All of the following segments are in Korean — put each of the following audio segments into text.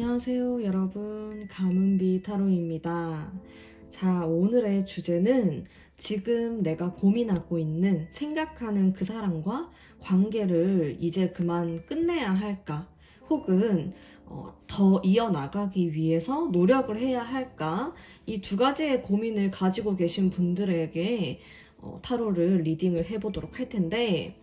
안녕하세요, 여러분. 가문비 타로입니다. 자, 오늘의 주제는 지금 내가 고민하고 있는 생각하는 그 사람과 관계를 이제 그만 끝내야 할까? 혹은 더 이어나가기 위해서 노력을 해야 할까? 이 두 가지의 고민을 가지고 계신 분들에게 타로를 리딩을 해보도록 할 텐데,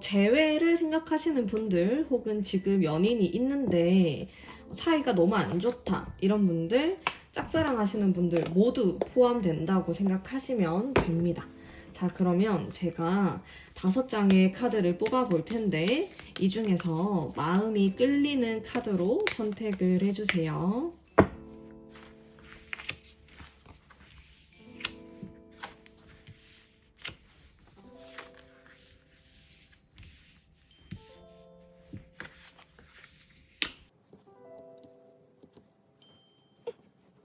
재회를 생각하시는 분들, 혹은 지금 연인이 있는데 사이가 너무 안 좋다, 이런 분들, 짝사랑 하시는 분들 모두 포함된다고 생각하시면 됩니다. 자, 그러면 제가 5장의 카드를 뽑아 볼 텐데, 이 중에서 마음이 끌리는 카드로 선택을 해주세요.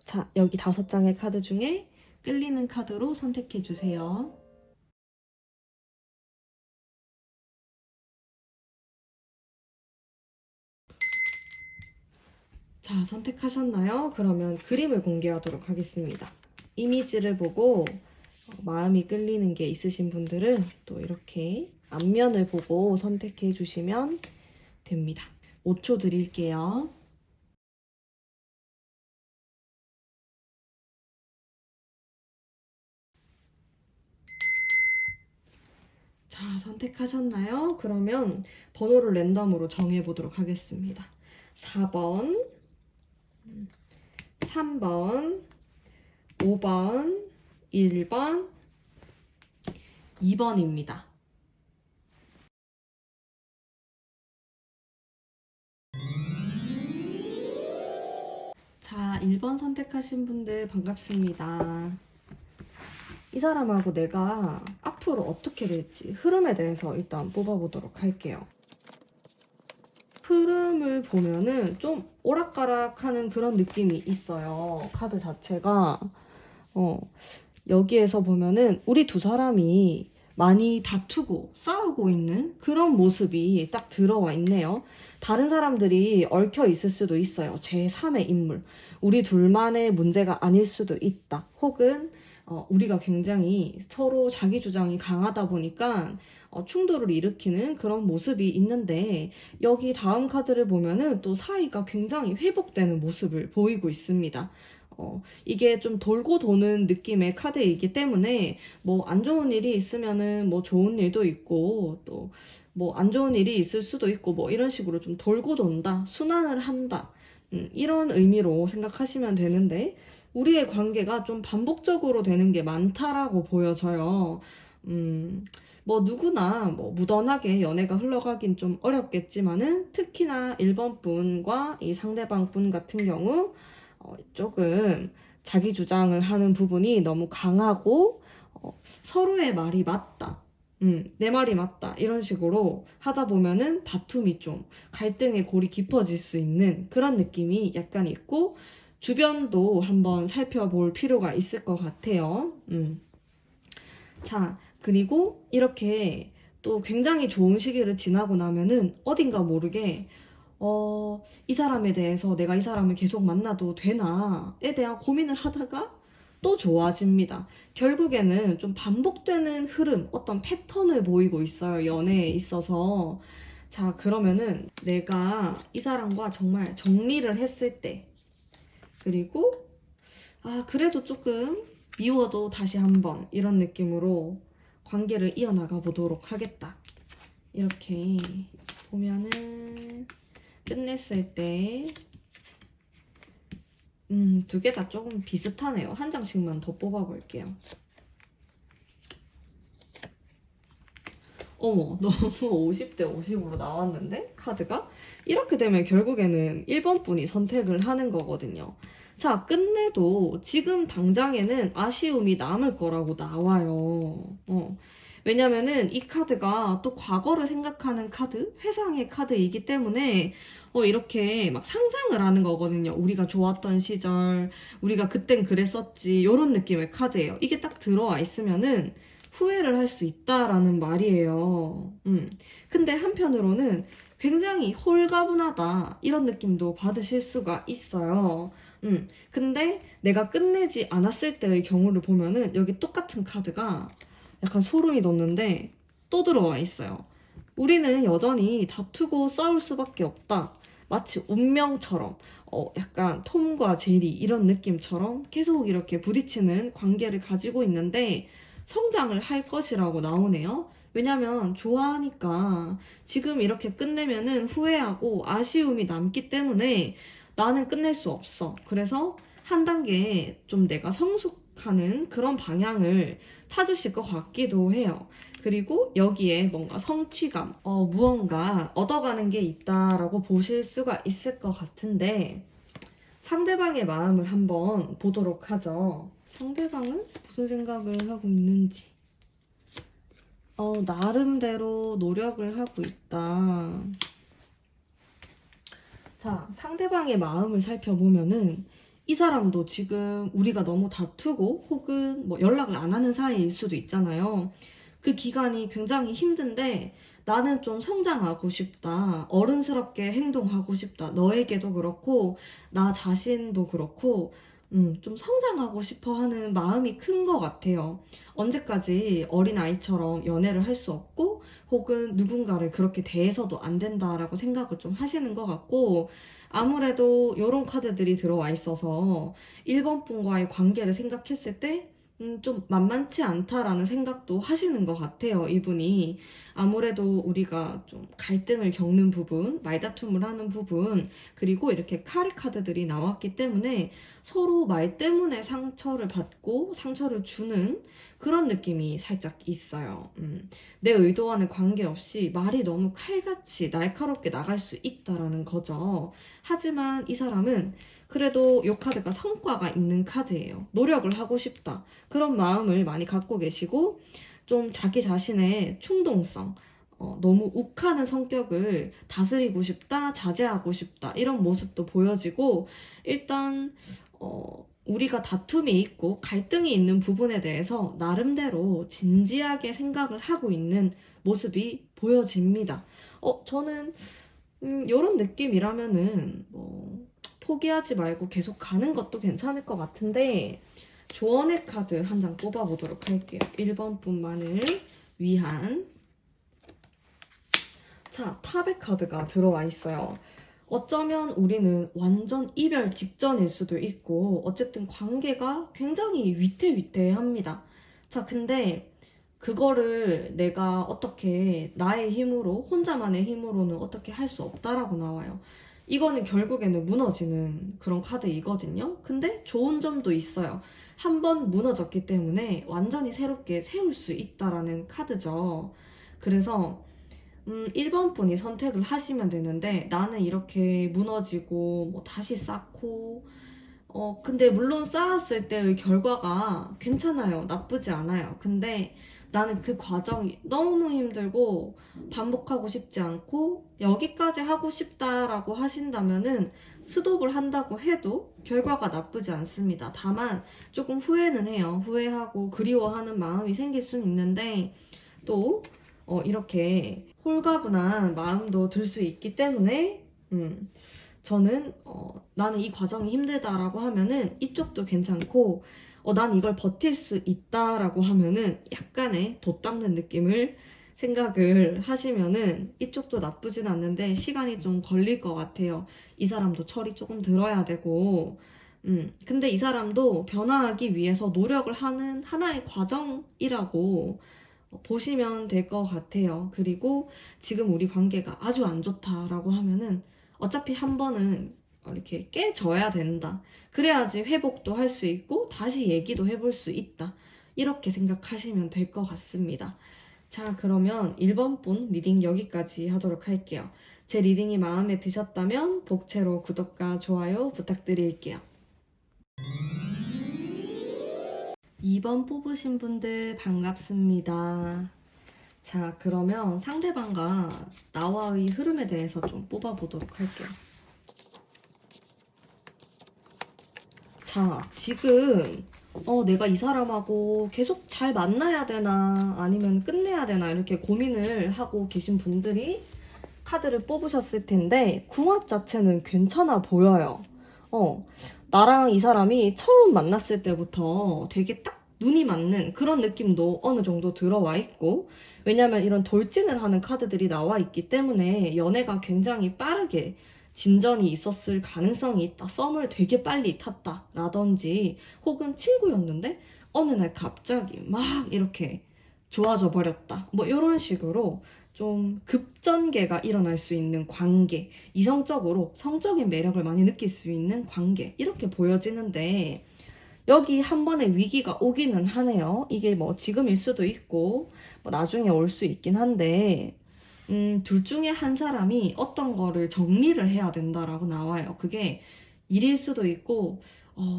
자, 여기 5장의 카드 중에 끌리는 카드로 선택해 주세요. 자, 선택하셨나요? 그러면 그림을 공개하도록 하겠습니다. 이미지를 보고 마음이 끌리는 게 있으신 분들은 또 이렇게 앞면을 보고 선택해 주시면 됩니다. 5초 드릴게요. 자, 선택하셨나요? 그러면 번호를 랜덤으로 정해보도록 하겠습니다. 4번, 3번, 5번, 1번, 2번입니다. 자, 1번 선택하신 분들 반갑습니다. 이 사람하고 내가 앞으로 어떻게 될지 흐름에 대해서 일단 뽑아보도록 할게요. 흐름을 보면은 좀 오락가락하는 그런 느낌이 있어요. 카드 자체가. 여기에서 보면은 우리 두 사람이 많이 다투고 싸우고 있는 그런 모습이 딱 들어와 있네요. 다른 사람들이 얽혀 있을 수도 있어요. 제3의 인물. 우리 둘만의 문제가 아닐 수도 있다. 혹은 우리가 굉장히 서로 자기 주장이 강하다 보니까 충돌을 일으키는 그런 모습이 있는데, 여기 다음 카드를 보면은 또 사이가 굉장히 회복되는 모습을 보이고 있습니다. 이게 좀 돌고 도는 느낌의 카드이기 때문에 뭐 안 좋은 일이 있으면은 뭐 좋은 일도 있고, 또 뭐 안 좋은 일이 있을 수도 있고, 뭐 이런 식으로 좀 돌고 돈다, 순환을 한다, 이런 의미로 생각하시면 되는데, 우리의 관계가 좀 반복적으로 되는 게 많다라고 보여져요. 뭐 누구나 뭐 무던하게 연애가 흘러가긴 좀 어렵겠지만은, 특히나 1번 분과 이 상대방 분 같은 경우 조금 자기 주장을 하는 부분이 너무 강하고, 서로의 말이 맞다, 내 말이 맞다, 이런 식으로 하다 보면은 다툼이 좀, 갈등의 골이 깊어질 수 있는 그런 느낌이 약간 있고, 주변도 한번 살펴볼 필요가 있을 것 같아요. 자, 그리고 이렇게 또 굉장히 좋은 시기를 지나고 나면은 어딘가 모르게 이 사람에 대해서 내가 이 사람을 계속 만나도 되나에 대한 고민을 하다가 또 좋아집니다. 결국에는 좀 반복되는 흐름, 어떤 패턴을 보이고 있어요, 연애에 있어서. 자, 그러면은 내가 이 사람과 정말 정리를 했을 때, 그리고 그래도 조금 미워도 다시 한번, 이런 느낌으로 관계를 이어나가 보도록 하겠다, 이렇게 보면은 끝냈을 때, 두 개 다 조금 비슷하네요. 한 장씩만 더 뽑아볼게요. 어머, 너무 50대 50으로 나왔는데? 카드가? 이렇게 되면 결국에는 1번 분이 선택을 하는 거거든요. 자, 끝내도 지금 당장에는 아쉬움이 남을 거라고 나와요. 왜냐면은 이 카드가 또 과거를 생각하는 카드, 회상의 카드이기 때문에 이렇게 막 상상을 하는 거거든요. 우리가 좋았던 시절, 우리가 그땐 그랬었지, 이런 느낌의 카드예요. 이게 딱 들어와 있으면은 후회를 할 수 있다라는 말이에요. 근데 한편으로는 굉장히 홀가분하다 이런 느낌도 받으실 수가 있어요. 근데 내가 끝내지 않았을 때의 경우를 보면은 여기 똑같은 카드가 약간 소름이 돋는데 또 들어와 있어요. 우리는 여전히 다투고 싸울 수밖에 없다. 마치 운명처럼, 약간 톰과 제리 이런 느낌처럼 계속 이렇게 부딪히는 관계를 가지고 있는데 성장을 할 것이라고 나오네요. 왜냐면 좋아하니까 지금 이렇게 끝내면은 후회하고 아쉬움이 남기 때문에 나는 끝낼 수 없어. 그래서 한 단계 좀 내가 성숙하는 그런 방향을 찾으실 것 같기도 해요. 그리고 여기에 뭔가 성취감, 무언가 얻어가는 게 있다라고 보실 수가 있을 것 같은데 상대방의 마음을 한번 보도록 하죠. 상대방은 무슨 생각을 하고 있는지. 나름대로 노력을 하고 있다. 자, 상대방의 마음을 살펴보면은 이 사람도 지금 우리가 너무 다투고 혹은 뭐 연락을 안 하는 사이일 수도 있잖아요. 그 기간이 굉장히 힘든데 나는 좀 성장하고 싶다. 어른스럽게 행동하고 싶다. 너에게도 그렇고 나 자신도 그렇고 좀 성장하고 싶어 하는 마음이 큰 것 같아요. 언제까지 어린아이처럼 연애를 할 수 없고 혹은 누군가를 그렇게 대해서도 안 된다라고 생각을 좀 하시는 것 같고 아무래도 이런 카드들이 들어와 있어서 1번 분과의 관계를 생각했을 때 좀 만만치 않다라는 생각도 하시는 것 같아요, 이분이. 아무래도 우리가 좀 갈등을 겪는 부분, 말다툼을 하는 부분, 그리고 이렇게 카리 카드들이 나왔기 때문에 서로 말 때문에 상처를 받고 상처를 주는 그런 느낌이 살짝 있어요. 내 의도와는 관계없이 말이 너무 칼같이 날카롭게 나갈 수 있다라는 거죠. 하지만 이 사람은 그래도 이 카드가 성과가 있는 카드예요. 노력을 하고 싶다. 그런 마음을 많이 갖고 계시고 좀 자기 자신의 충동성, 너무 욱하는 성격을 다스리고 싶다, 자제하고 싶다 이런 모습도 보여지고 일단 우리가 다툼이 있고 갈등이 있는 부분에 대해서 나름대로 진지하게 생각을 하고 있는 모습이 보여집니다. 저는 이런 느낌이라면은 뭐 포기하지 말고 계속 가는 것도 괜찮을 것 같은데 조언의 카드 한 장 뽑아보도록 할게요. 1번 분만을 위한 자, 탑의 카드가 들어와 있어요. 어쩌면 우리는 완전 이별 직전일 수도 있고 어쨌든 관계가 굉장히 위태위태합니다. 자, 근데 그거를 내가 어떻게 나의 힘으로 혼자만의 힘으로는 어떻게 할 수 없다라고 나와요. 이거는 결국에는 무너지는 그런 카드이거든요. 근데 좋은 점도 있어요. 한 번 무너졌기 때문에 완전히 새롭게 세울 수 있다라는 카드죠. 그래서 1번 분이 선택을 하시면 되는데 나는 이렇게 무너지고 뭐 다시 쌓고 근데 물론 쌓았을 때의 결과가 괜찮아요. 나쁘지 않아요. 근데 나는 그 과정이 너무 힘들고 반복하고 싶지 않고 여기까지 하고 싶다라고 하신다면은 스톱을 한다고 해도 결과가 나쁘지 않습니다. 다만 조금 후회는 해요. 후회하고 그리워하는 마음이 생길 수는 있는데 또 이렇게 홀가분한 마음도 들 수 있기 때문에 저는 나는 이 과정이 힘들다라고 하면은 이쪽도 괜찮고 난 이걸 버틸 수 있다라고 하면은 약간의 돛닦는 느낌을 생각을 하시면은 이쪽도 나쁘진 않는데 시간이 좀 걸릴 것 같아요. 이 사람도 철이 조금 들어야 되고 근데 이 사람도 변화하기 위해서 노력을 하는 하나의 과정이라고 보시면 될 것 같아요. 그리고 지금 우리 관계가 아주 안 좋다라고 하면은 어차피 한 번은 이렇게 깨져야 된다. 그래야지 회복도 할 수 있고 다시 얘기도 해볼 수 있다. 이렇게 생각하시면 될 것 같습니다. 자, 그러면 1번 분 리딩 여기까지 하도록 할게요. 제 리딩이 마음에 드셨다면 복채로 구독과 좋아요 부탁드릴게요. 2번 뽑으신 분들 반갑습니다. 자, 그러면 상대방과 나와의 흐름에 대해서 좀 뽑아보도록 할게요. 자, 지금 내가 이 사람하고 계속 잘 만나야 되나 아니면 끝내야 되나 이렇게 고민을 하고 계신 분들이 카드를 뽑으셨을 텐데 궁합 자체는 괜찮아 보여요. 나랑 이 사람이 처음 만났을 때부터 되게 딱 눈이 맞는 그런 느낌도 어느 정도 들어와 있고, 왜냐면 이런 돌진을 하는 카드들이 나와 있기 때문에 연애가 굉장히 빠르게 진전이 있었을 가능성이 있다. 썸을 되게 빨리 탔다. 라든지 혹은 친구였는데 어느 날 갑자기 막 이렇게 좋아져 버렸다. 뭐 이런 식으로 좀 급전개가 일어날 수 있는 관계, 이성적으로 성적인 매력을 많이 느낄 수 있는 관계, 이렇게 보여지는데 여기 한 번의 위기가 오기는 하네요. 이게 뭐 지금일 수도 있고 뭐 나중에 올 수 있긴 한데 둘 중에 한 사람이 어떤 거를 정리를 해야 된다라고 나와요. 그게 일일 수도 있고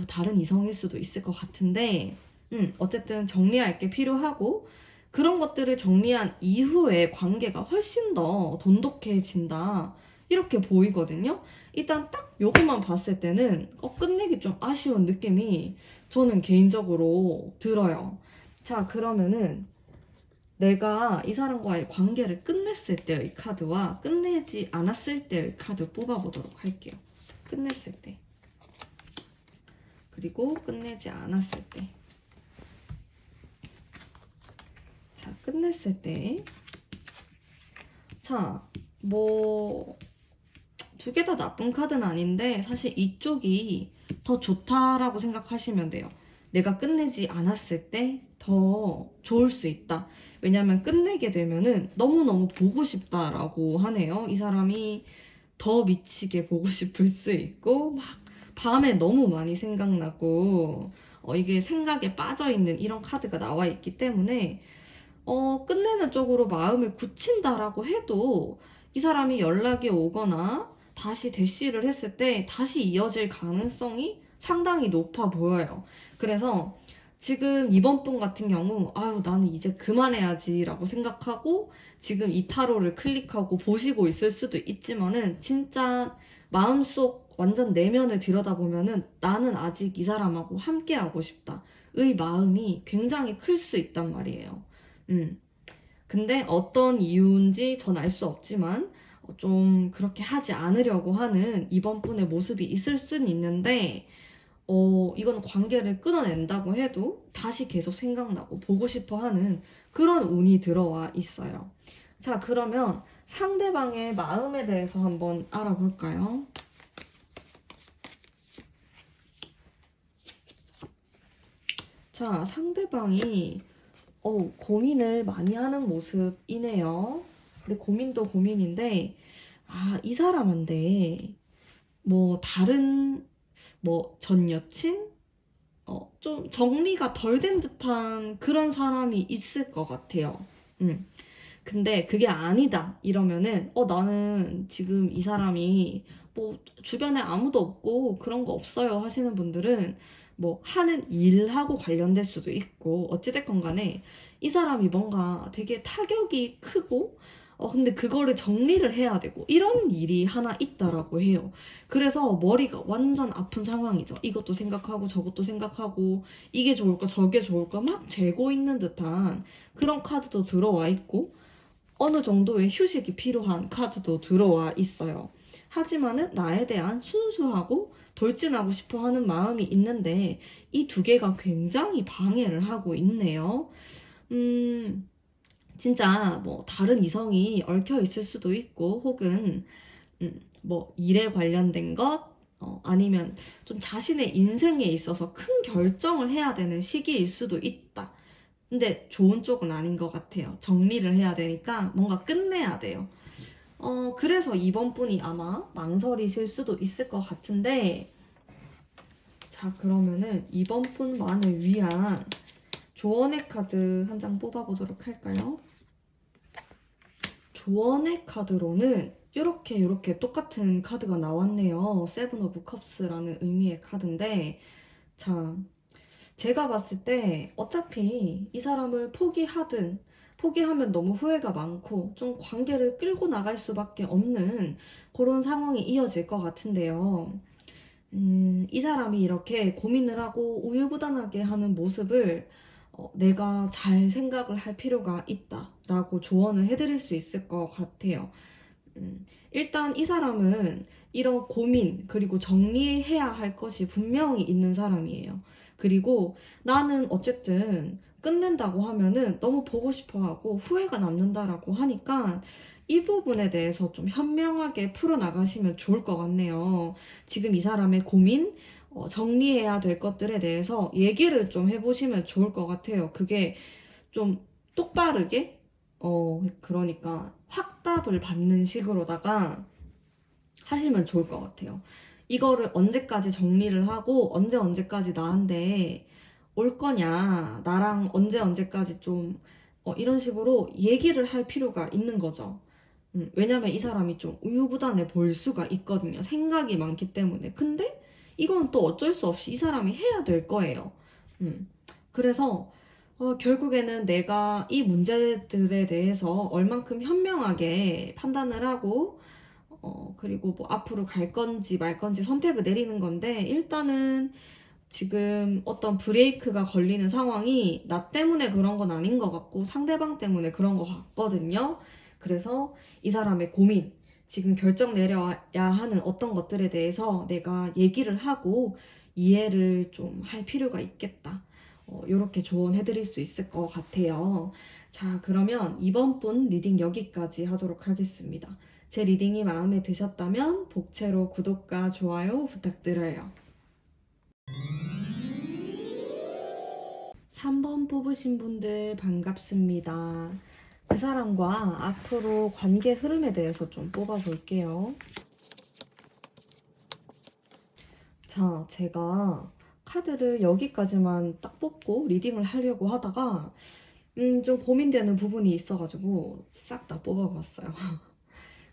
다른 이성일 수도 있을 것 같은데 어쨌든 정리할 게 필요하고, 그런 것들을 정리한 이후에 관계가 훨씬 더 돈독해진다. 이렇게 보이거든요. 일단 딱 요것만 봤을 때는 끝내기 좀 아쉬운 느낌이 저는 개인적으로 들어요. 자, 그러면은 내가 이 사람과의 관계를 끝냈을 때의 카드와 끝내지 않았을 때의 카드 뽑아보도록 할게요. 끝냈을 때. 그리고 끝내지 않았을 때. 자, 끝냈을 때. 자, 뭐, 두 개 다 나쁜 카드는 아닌데, 사실 이쪽이 더 좋다라고 생각하시면 돼요. 내가 끝내지 않았을 때 더 좋을 수 있다. 왜냐면 끝내게 되면은 너무너무 보고 싶다라고 하네요. 이 사람이 더 미치게 보고 싶을 수 있고, 막 밤에 너무 많이 생각나고, 이게 생각에 빠져있는 이런 카드가 나와 있기 때문에 끝내는 쪽으로 마음을 굳힌다라고 해도 이 사람이 연락이 오거나 다시 대시를 했을 때 다시 이어질 가능성이 상당히 높아 보여요. 그래서 지금 이번 분 같은 경우, 아유, 나는 이제 그만해야지 라고 생각하고 지금 이 타로를 클릭하고 보시고 있을 수도 있지만은, 진짜 마음속 완전 내면을 들여다보면은 나는 아직 이 사람하고 함께하고 싶다. 의 마음이 굉장히 클 수 있단 말이에요. 음. 근데 어떤 이유인지 전 알 수 없지만 좀 그렇게 하지 않으려고 하는 이번 분의 모습이 있을 수는 있는데, 이건 관계를 끊어낸다고 해도 다시 계속 생각나고 보고 싶어 하는 그런 운이 들어와 있어요. 자, 그러면 상대방의 마음에 대해서 한번 알아볼까요? 자, 상대방이 고민을 많이 하는 모습이네요. 근데 고민도 고민인데, 이 사람한테 뭐 다른 뭐 전 여친? 좀 정리가 덜 된 듯한 그런 사람이 있을 것 같아요. 근데 그게 아니다 이러면은 나는 지금 이 사람이 뭐 주변에 아무도 없고 그런 거 없어요 하시는 분들은 뭐 하는 일하고 관련될 수도 있고, 어찌됐건 간에 이 사람이 뭔가 되게 타격이 크고 근데 그거를 정리를 해야 되고 이런 일이 하나 있다라고 해요. 그래서 머리가 완전 아픈 상황이죠. 이것도 생각하고 저것도 생각하고 이게 좋을까 저게 좋을까 막 재고 있는 듯한 그런 카드도 들어와 있고, 어느 정도의 휴식이 필요한 카드도 들어와 있어요. 하지만은 나에 대한 순수하고 돌진하고 싶어 하는 마음이 있는데 이 두 개가 굉장히 방해를 하고 있네요. 진짜 뭐 다른 이성이 얽혀 있을 수도 있고, 혹은 뭐 일에 관련된 것, 아니면 좀 자신의 인생에 있어서 큰 결정을 해야 되는 시기일 수도 있다. 근데 좋은 쪽은 아닌 것 같아요. 정리를 해야 되니까 뭔가 끝내야 돼요. 그래서 이번 분이 아마 망설이실 수도 있을 것 같은데, 자, 그러면은 이번 분만을 위한 조언의 카드 한 장 뽑아보도록 할까요? 조언의 카드로는 이렇게 똑같은 카드가 나왔네요. 세븐 오브 컵스라는 의미의 카드인데, 자, 제가 봤을 때 어차피 이 사람을 포기하든 포기하면 너무 후회가 많고 좀 관계를 끌고 나갈 수밖에 없는 그런 상황이 이어질 것 같은데요. 이 사람이 이렇게 고민을 하고 우유부단하게 하는 모습을 내가 잘 생각을 할 필요가 있다라고 조언을 해드릴 수 있을 것 같아요. 일단 이 사람은 이런 고민, 그리고 정리해야 할 것이 분명히 있는 사람이에요. 그리고 나는 어쨌든 끝낸다고 하면은 너무 보고 싶어 하고 후회가 남는다라고 하니까 이 부분에 대해서 좀 현명하게 풀어나가시면 좋을 것 같네요. 지금 이 사람의 고민, 정리해야 될 것들에 대해서 얘기를 좀 해보시면 좋을 것 같아요. 그게 좀 똑바르게, 그러니까 확답을 받는 식으로다가 하시면 좋을 것 같아요. 이거를 언제까지 정리를 하고 언제까지 나한테 올 거냐, 나랑 언제까지 좀 이런 식으로 얘기를 할 필요가 있는 거죠. 왜냐면 이 사람이 좀 우유부단해 보일 수가 있거든요. 생각이 많기 때문에. 근데 이건 또 어쩔 수 없이 이 사람이 해야 될 거예요. 그래서 결국에는 내가 이 문제들에 대해서 얼만큼 현명하게 판단을 하고 그리고 뭐 앞으로 갈 건지 말 건지 선택을 내리는 건데 일단은 지금 어떤 브레이크가 걸리는 상황이 나 때문에 그런 건 아닌 것 같고 상대방 때문에 그런 것 같거든요. 그래서 이 사람의 고민, 지금 결정 내려야 하는 어떤 것들에 대해서 내가 얘기를 하고 이해를 좀 할 필요가 있겠다. 이렇게 조언해드릴 수 있을 것 같아요. 자, 그러면 이번 분 리딩 여기까지 하도록 하겠습니다. 제 리딩이 마음에 드셨다면 복채로 구독과 좋아요 부탁드려요. 3번 뽑으신 분들 반갑습니다. 그 사람과 앞으로 관계 흐름에 대해서 좀 뽑아볼게요. 자, 제가 카드를 여기까지만 딱 뽑고 리딩을 하려고 하다가 좀 고민되는 부분이 있어가지고 싹 다 뽑아봤어요.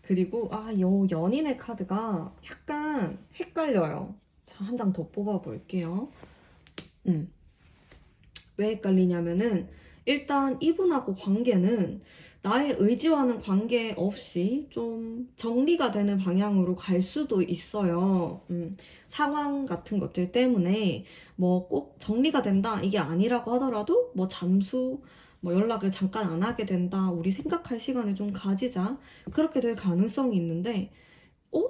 그리고 요 연인의 카드가 약간 헷갈려요. 자, 한 장 더 뽑아볼게요. 왜 헷갈리냐면은 일단 이분하고 관계는 나의 의지와는 관계없이 좀 정리가 되는 방향으로 갈 수도 있어요. 상황 같은 것들 때문에 뭐 꼭 정리가 된다 이게 아니라고 하더라도 뭐 잠수 뭐 연락을 잠깐 안 하게 된다 우리 생각할 시간을 좀 가지자 그렇게 될 가능성이 있는데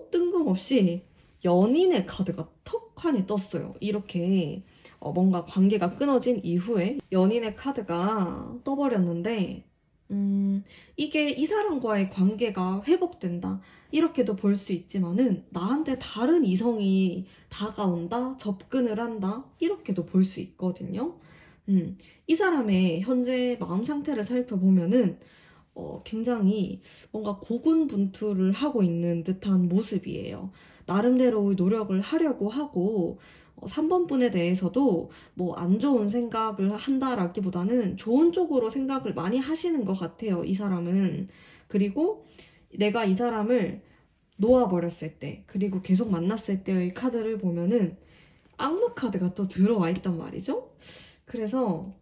뜬금없이 연인의 카드가 턱하니 떴어요. 이렇게 뭔가 관계가 끊어진 이후에 연인의 카드가 떠버렸는데 이게 이 사람과의 관계가 회복된다. 이렇게도 볼 수 있지만은 나한테 다른 이성이 다가온다, 접근을 한다. 이렇게도 볼 수 있거든요. 이 사람의 현재 마음 상태를 살펴보면은 굉장히 뭔가 고군분투를 하고 있는 듯한 모습이에요. 나름대로의 노력을 하려고 하고 3번 분에 대해서도 뭐 안 좋은 생각을 한다라기보다는 좋은 쪽으로 생각을 많이 하시는 것 같아요. 이 사람은. 그리고 내가 이 사람을 놓아버렸을 때 그리고 계속 만났을 때의 카드를 보면은 악무 카드가 또 들어와 있단 말이죠. 그래서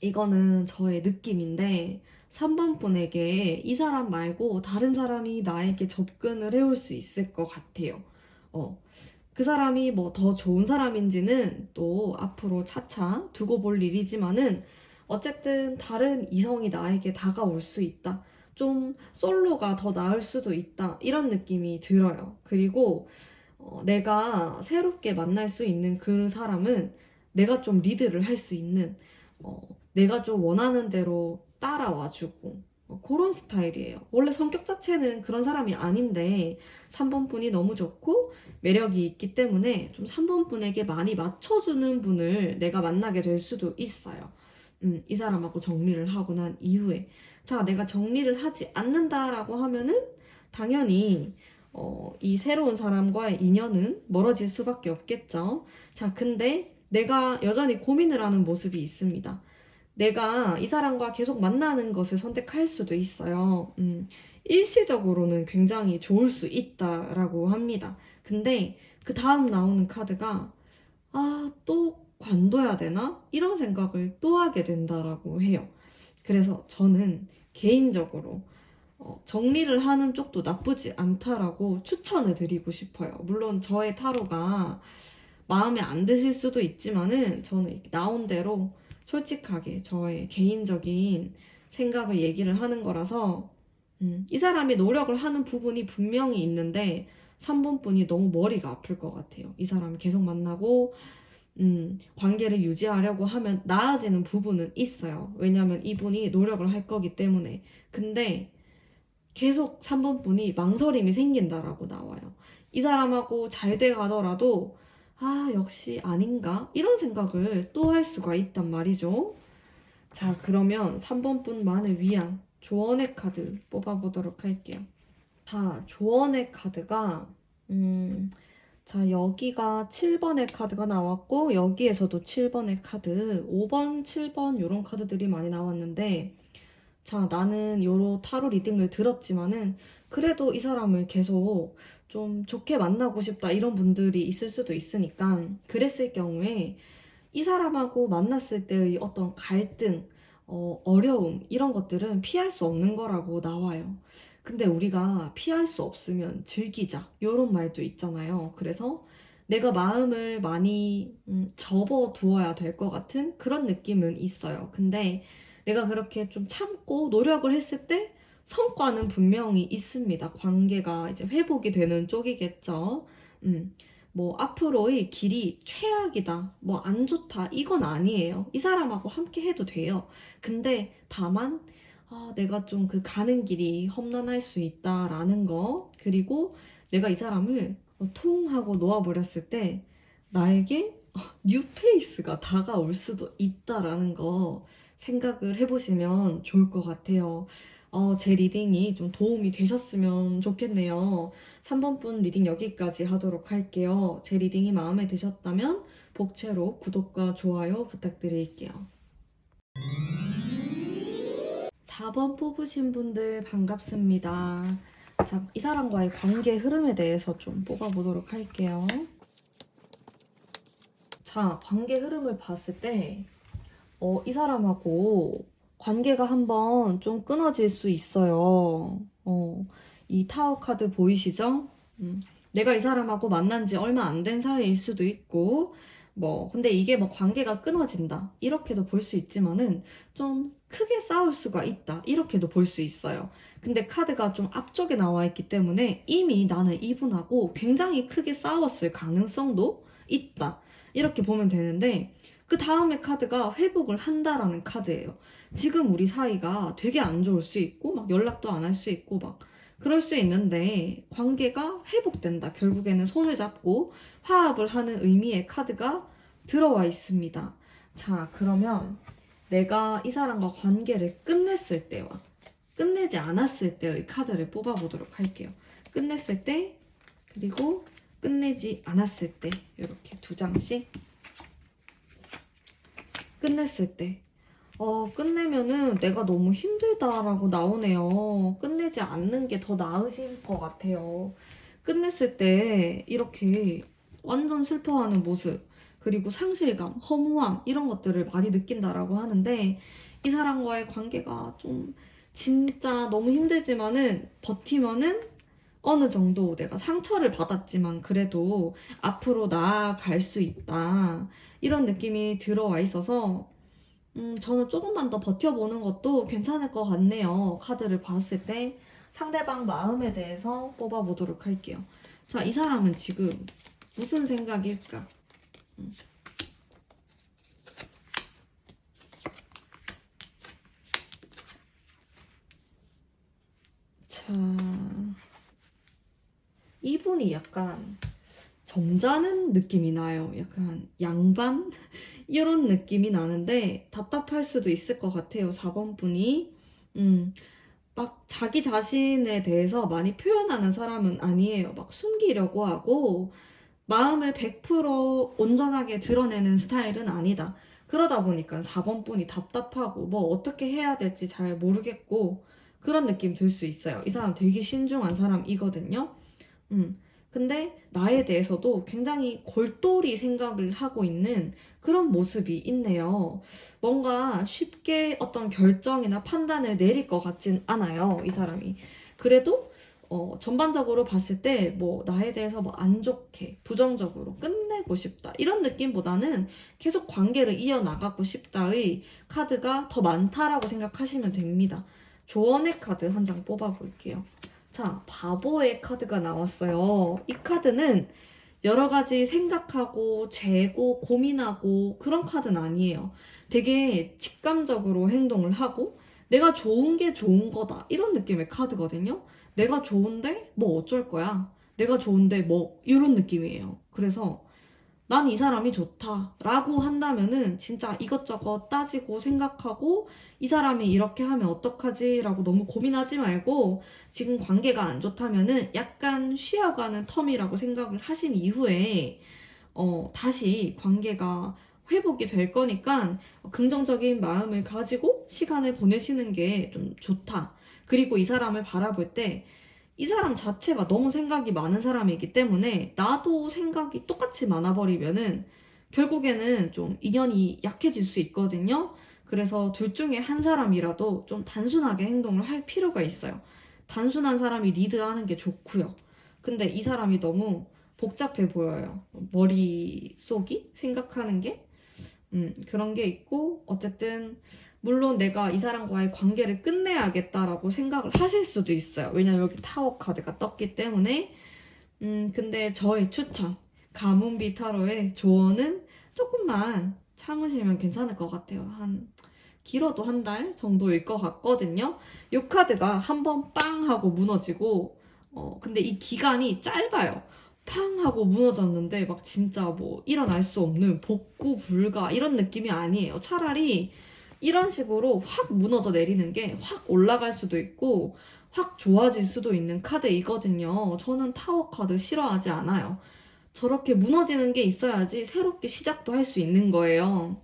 이거는 저의 느낌인데 3번 분에게 이 사람 말고 다른 사람이 나에게 접근을 해올 수 있을 것 같아요. 그 사람이 뭐 더 좋은 사람인지는 또 앞으로 차차 두고 볼 일이지만은 어쨌든 다른 이성이 나에게 다가올 수 있다. 좀 솔로가 더 나을 수도 있다. 이런 느낌이 들어요. 그리고 내가 새롭게 만날 수 있는 그 사람은 내가 좀 리드를 할 수 있는 내가 좀 원하는 대로 따라와주고 그런 스타일이에요. 원래 성격 자체는 그런 사람이 아닌데 3번 분이 너무 좋고 매력이 있기 때문에 좀 3번 분에게 많이 맞춰주는 분을 내가 만나게 될 수도 있어요. 이 사람하고 정리를 하고 난 이후에 자, 내가 정리를 하지 않는다라고 하면은 당연히 이 새로운 사람과의 인연은 멀어질 수밖에 없겠죠. 자, 근데 내가 여전히 고민을 하는 모습이 있습니다. 내가 이 사람과 계속 만나는 것을 선택할 수도 있어요. 일시적으로는 굉장히 좋을 수 있다라고 합니다. 근데 그 다음 나오는 카드가 또 관둬야 되나? 이런 생각을 또 하게 된다라고 해요. 그래서 저는 개인적으로 정리를 하는 쪽도 나쁘지 않다라고 추천을 드리고 싶어요. 물론 저의 타로가 마음에 안 드실 수도 있지만은 저는 이렇게 나온 대로 솔직하게 저의 개인적인 생각을 얘기를 하는 거라서 이 사람이 노력을 하는 부분이 분명히 있는데 3번 분이 너무 머리가 아플 것 같아요. 이 사람이 계속 만나고 관계를 유지하려고 하면 나아지는 부분은 있어요. 왜냐면 이분이 노력을 할 거기 때문에. 근데 계속 3번 분이 망설임이 생긴다라고 나와요. 이 사람하고 잘 돼 가더라도 아, 역시 아닌가? 이런 생각을 또 할 수가 있단 말이죠. 자, 그러면 3번 분만을 위한 조언의 카드 뽑아보도록 할게요. 자, 조언의 카드가 자, 여기가 7번의 카드가 나왔고 여기에서도 7번의 카드, 5번, 7번 이런 카드들이 많이 나왔는데 자, 나는 요로 타로 리딩을 들었지만은 그래도 이 사람을 계속 좀 좋게 만나고 싶다 이런 분들이 있을 수도 있으니까 그랬을 경우에 이 사람하고 만났을 때의 어떤 갈등, 어려움 이런 것들은 피할 수 없는 거라고 나와요. 근데 우리가 피할 수 없으면 즐기자 이런 말도 있잖아요. 그래서 내가 마음을 많이 접어두어야 될 것 같은 그런 느낌은 있어요. 근데 내가 그렇게 좀 참고 노력을 했을 때 성과는 분명히 있습니다. 관계가 이제 회복이 되는 쪽이겠죠. 뭐 앞으로의 길이 최악이다, 뭐 안 좋다 이건 아니에요. 이 사람하고 함께 해도 돼요. 근데 다만 내가 좀 그 가는 길이 험난할 수 있다라는 거, 그리고 내가 이 사람을 통 하고 놓아버렸을 때 나에게 뉴페이스가 다가올 수도 있다라는 거 생각을 해보시면 좋을 것 같아요. 제 리딩이 좀 도움이 되셨으면 좋겠네요. 3번 분 리딩 여기까지 하도록 할게요. 제 리딩이 마음에 드셨다면 복채로 구독과 좋아요 부탁드릴게요. 4번 뽑으신 분들 반갑습니다. 자, 이 사람과의 관계 흐름에 대해서 좀 뽑아보도록 할게요. 자, 관계 흐름을 봤을 때 이 사람하고 관계가 한번 좀 끊어질 수 있어요. 이 타워 카드 보이시죠? 내가 이 사람하고 만난 지 얼마 안 된 사이일 수도 있고, 근데 이게 뭐 관계가 끊어진다. 이렇게도 볼 수 있지만은 좀 크게 싸울 수가 있다. 이렇게도 볼 수 있어요. 근데 카드가 좀 앞쪽에 나와 있기 때문에 이미 나는 이분하고 굉장히 크게 싸웠을 가능성도 있다. 이렇게 보면 되는데, 그 다음에 카드가 회복을 한다라는 카드예요. 지금 우리 사이가 되게 안 좋을 수 있고, 막 연락도 안 할 수 있고, 막 그럴 수 있는데, 관계가 회복된다. 결국에는 손을 잡고 화합을 하는 의미의 카드가 들어와 있습니다. 자, 그러면 내가 이 사람과 관계를 끝냈을 때와 끝내지 않았을 때의 카드를 뽑아보도록 할게요. 끝냈을 때, 그리고 끝내지 않았을 때, 이렇게 두 장씩. 끝냈을 때. 끝내면은 내가 너무 힘들다라고 나오네요. 끝내지 않는 게 더 나으실 것 같아요. 끝냈을 때 이렇게 완전 슬퍼하는 모습, 그리고 상실감, 허무함 이런 것들을 많이 느낀다라고 하는데 이 사람과의 관계가 좀 진짜 너무 힘들지만은 버티면은 어느 정도 내가 상처를 받았지만 그래도 앞으로 나아갈 수 있다. 이런 느낌이 들어와 있어서 저는 조금만 더 버텨보는 것도 괜찮을 것 같네요. 카드를 봤을 때 상대방 마음에 대해서 뽑아보도록 할게요. 자, 이 사람은 지금 무슨 생각일까? 음. 자, 이분이 약간 점잖은 느낌이 나요. 약간 양반? 이런 느낌이 나는데 답답할 수도 있을 것 같아요. 4번 분이. 막 자기 자신에 대해서 많이 표현하는 사람은 아니에요. 막 숨기려고 하고 마음을 100% 온전하게 드러내는 스타일은 아니다. 그러다 보니까 4번 분이 답답하고 뭐 어떻게 해야 될지 잘 모르겠고 그런 느낌 들 수 있어요. 이 사람 되게 신중한 사람이거든요. 근데 나에 대해서도 굉장히 골똘히 생각을 하고 있는 그런 모습이 있네요. 뭔가 쉽게 어떤 결정이나 판단을 내릴 것 같진 않아요, 이 사람이. 그래도 전반적으로 봤을 때 뭐 나에 대해서 뭐 안 좋게 부정적으로 끝내고 싶다 이런 느낌보다는 계속 관계를 이어나가고 싶다의 카드가 더 많다라고 생각하시면 됩니다. 조언의 카드 한 장 뽑아볼게요. 자, 바보의 카드가 나왔어요. 이 카드는 여러 가지 생각하고 재고 고민하고 그런 카드는 아니에요. 되게 직감적으로 행동을 하고 내가 좋은 게 좋은 거다 이런 느낌의 카드거든요. 내가 좋은데 뭐 어쩔 거야. 내가 좋은데 뭐 이런 느낌이에요. 그래서 난 이 사람이 좋다라고 한다면은 진짜 이것저것 따지고 생각하고 이 사람이 이렇게 하면 어떡하지라고 너무 고민하지 말고 지금 관계가 안 좋다면은 약간 쉬어가는 텀이라고 생각을 하신 이후에 다시 관계가 회복이 될 거니까 긍정적인 마음을 가지고 시간을 보내시는 게 좀 좋다. 그리고 이 사람을 바라볼 때 이 사람 자체가 너무 생각이 많은 사람이기 때문에 나도 생각이 똑같이 많아버리면은 결국에는 좀 인연이 약해질 수 있거든요. 그래서 둘 중에 한 사람이라도 좀 단순하게 행동을 할 필요가 있어요. 단순한 사람이 리드하는 게 좋고요. 근데 이 사람이 너무 복잡해 보여요. 머릿속이 생각하는 게. 그런 게 있고, 어쨌든, 물론 내가 이 사람과의 관계를 끝내야겠다라고 생각을 하실 수도 있어요. 왜냐면 여기 타워 카드가 떴기 때문에. 근데 저의 추천, 가문비 타로의 조언은 조금만 참으시면 괜찮을 것 같아요. 길어도 한 달 정도일 것 같거든요. 이 카드가 한번 빵 하고 무너지고, 근데 이 기간이 짧아요. 팡 하고 무너졌는데 막 진짜 뭐 일어날 수 없는 복구 불가 이런 느낌이 아니에요. 차라리 이런 식으로 확 무너져 내리는 게 확 올라갈 수도 있고 확 좋아질 수도 있는 카드이거든요. 저는 타워 카드 싫어하지 않아요. 저렇게 무너지는 게 있어야지 새롭게 시작도 할 수 있는 거예요.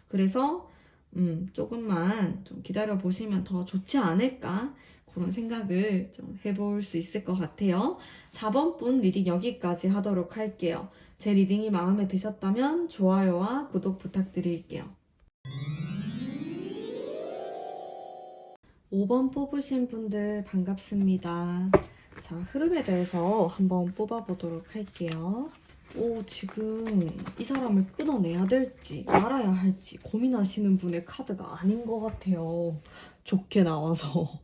그래서 조금만 좀 기다려 보시면 더 좋지 않을까 그런 생각을 좀 해볼 수 있을 것 같아요. 4번 분 리딩 여기까지 하도록 할게요. 제 리딩이 마음에 드셨다면 좋아요와 구독 부탁드릴게요. 5번 뽑으신 분들 반갑습니다. 자, 흐름에 대해서 한번 뽑아보도록 할게요. 지금 이 사람을 끊어내야 될지 말아야 할지 고민하시는 분의 카드가 아닌 것 같아요. 좋게 나와서.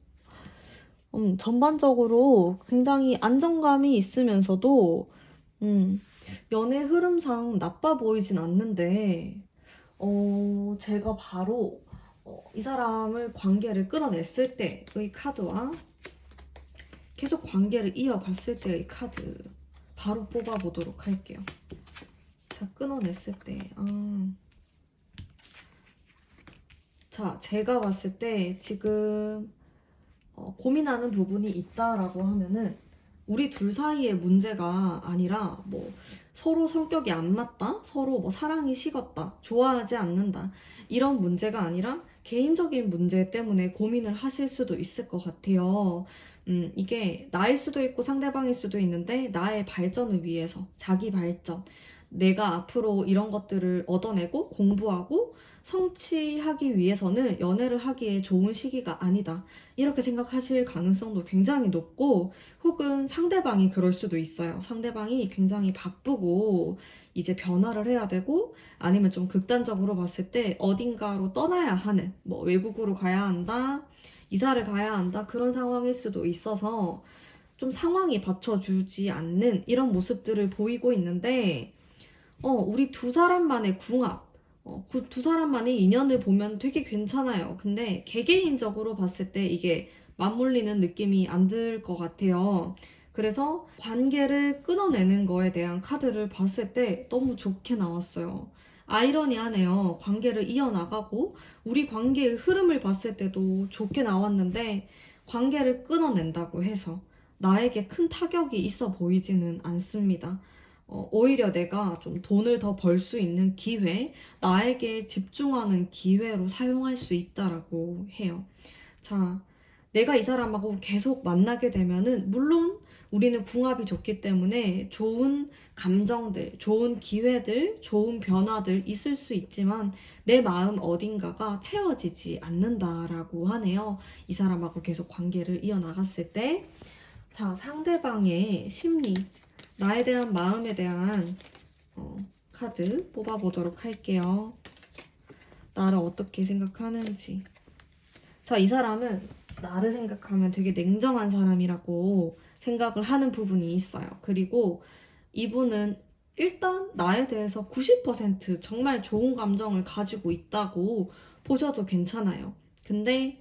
전반적으로 굉장히 안정감이 있으면서도, 연애 흐름상 나빠 보이진 않는데, 제가 바로 이 사람을 관계를 끊어냈을 때의 카드와 계속 관계를 이어갔을 때의 카드 바로 뽑아보도록 할게요. 자, 끊어냈을 때. 자, 제가 봤을 때 지금 고민하는 부분이 있다라고 하면은 우리 둘 사이의 문제가 아니라 뭐 서로 성격이 안 맞다, 서로 뭐 사랑이 식었다, 좋아하지 않는다 이런 문제가 아니라 개인적인 문제 때문에 고민을 하실 수도 있을 것 같아요. 이게 나일 수도 있고 상대방일 수도 있는데 나의 발전을 위해서 자기 발전, 내가 앞으로 이런 것들을 얻어내고 공부하고 성취하기 위해서는 연애를 하기에 좋은 시기가 아니다. 이렇게 생각하실 가능성도 굉장히 높고 혹은 상대방이 그럴 수도 있어요. 상대방이 굉장히 바쁘고 이제 변화를 해야 되고 아니면 좀 극단적으로 봤을 때 어딘가로 떠나야 하는 뭐 외국으로 가야 한다, 이사를 가야 한다 그런 상황일 수도 있어서 좀 상황이 받쳐주지 않는 이런 모습들을 보이고 있는데 우리 두 사람만의 궁합, 그 두 사람만의 인연을 보면 되게 괜찮아요. 근데 개개인적으로 봤을 때 이게 맞물리는 느낌이 안 들 것 같아요. 그래서 관계를 끊어내는 거에 대한 카드를 봤을 때 너무 좋게 나왔어요. 아이러니하네요. 관계를 이어나가고 우리 관계의 흐름을 봤을 때도 좋게 나왔는데 관계를 끊어낸다고 해서 나에게 큰 타격이 있어 보이지는 않습니다. 오히려 내가 좀 돈을 더 벌 수 있는 기회, 나에게 집중하는 기회로 사용할 수 있다라고 해요. 자, 내가 이 사람하고 계속 만나게 되면은, 물론 우리는 궁합이 좋기 때문에 좋은 감정들, 좋은 기회들, 좋은 변화들 있을 수 있지만, 내 마음 어딘가가 채워지지 않는다라고 하네요. 이 사람하고 계속 관계를 이어나갔을 때. 자, 상대방의 심리, 나에 대한 마음에 대한 카드 뽑아보도록 할게요. 나를 어떻게 생각하는지. 자, 이 사람은 나를 생각하면 되게 냉정한 사람이라고 생각을 하는 부분이 있어요. 그리고 이분은 일단 나에 대해서 90% 정말 좋은 감정을 가지고 있다고 보셔도 괜찮아요. 근데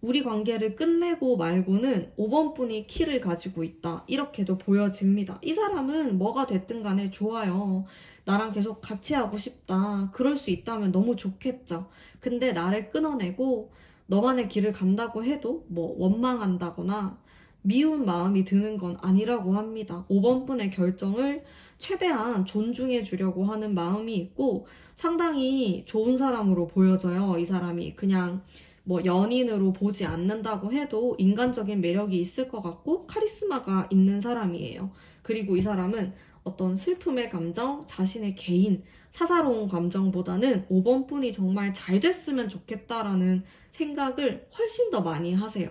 우리 관계를 끝내고 말고는 5번 분이 키를 가지고 있다. 이렇게도 보여집니다. 이 사람은 뭐가 됐든 간에 좋아요. 나랑 계속 같이 하고 싶다. 그럴 수 있다면 너무 좋겠죠. 근데 나를 끊어내고 너만의 길을 간다고 해도 뭐 원망한다거나 미운 마음이 드는 건 아니라고 합니다. 5번 분의 결정을 최대한 존중해 주려고 하는 마음이 있고 상당히 좋은 사람으로 보여져요. 이 사람이 그냥 뭐 연인으로 보지 않는다고 해도 인간적인 매력이 있을 것 같고 카리스마가 있는 사람이에요. 그리고 이 사람은 어떤 슬픔의 감정, 자신의 개인, 사사로운 감정보다는 5번 분이 정말 잘 됐으면 좋겠다라는 생각을 훨씬 더 많이 하세요.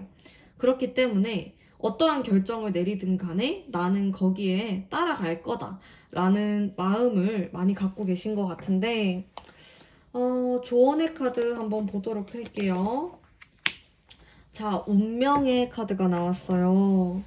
그렇기 때문에 어떠한 결정을 내리든 간에 나는 거기에 따라갈 거다라는 마음을 많이 갖고 계신 것 같은데 조언의 카드 한번 보도록 할게요. 자, 운명의 카드가 나왔어요.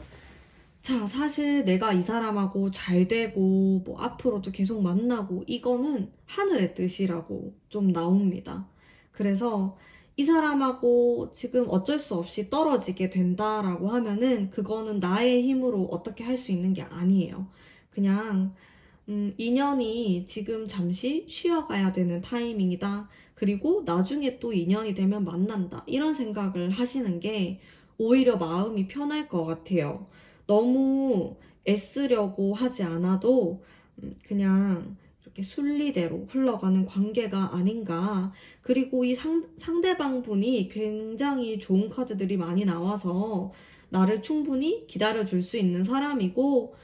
자, 사실 내가 이 사람하고 잘 되고, 뭐, 앞으로도 계속 만나고, 이거는 하늘의 뜻이라고 좀 나옵니다. 그래서 이 사람하고 지금 어쩔 수 없이 떨어지게 된다라고 하면은, 그거는 나의 힘으로 어떻게 할 수 있는 게 아니에요. 그냥 인연이 지금 잠시 쉬어가야 되는 타이밍이다. 그리고 나중에 또 인연이 되면 만난다. 이런 생각을 하시는 게 오히려 마음이 편할 것 같아요. 너무 애쓰려고 하지 않아도 그냥 이렇게 순리대로 흘러가는 관계가 아닌가. 그리고 이 상대방 분이 굉장히 좋은 카드들이 많이 나와서 나를 충분히 기다려줄 수 있는 사람이고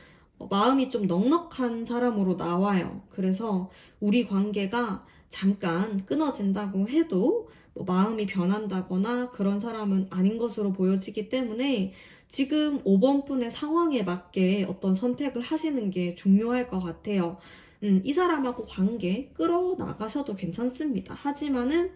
마음이 좀 넉넉한 사람으로 나와요. 그래서 우리 관계가 잠깐 끊어진다고 해도 뭐 마음이 변한다거나 그런 사람은 아닌 것으로 보여지기 때문에 지금 5번 분의 상황에 맞게 어떤 선택을 하시는 게 중요할 것 같아요. 이 사람하고 관계 끌어나가셔도 괜찮습니다. 하지만은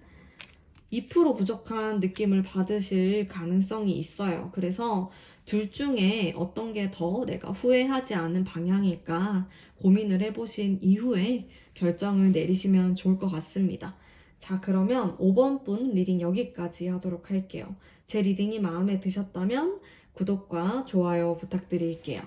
2% 부족한 느낌을 받으실 가능성이 있어요. 그래서 둘 중에 어떤 게 더 내가 후회하지 않은 방향일까 고민을 해보신 이후에 결정을 내리시면 좋을 것 같습니다. 자, 그러면 5번 분 리딩 여기까지 하도록 할게요. 제 리딩이 마음에 드셨다면 구독과 좋아요 부탁드릴게요.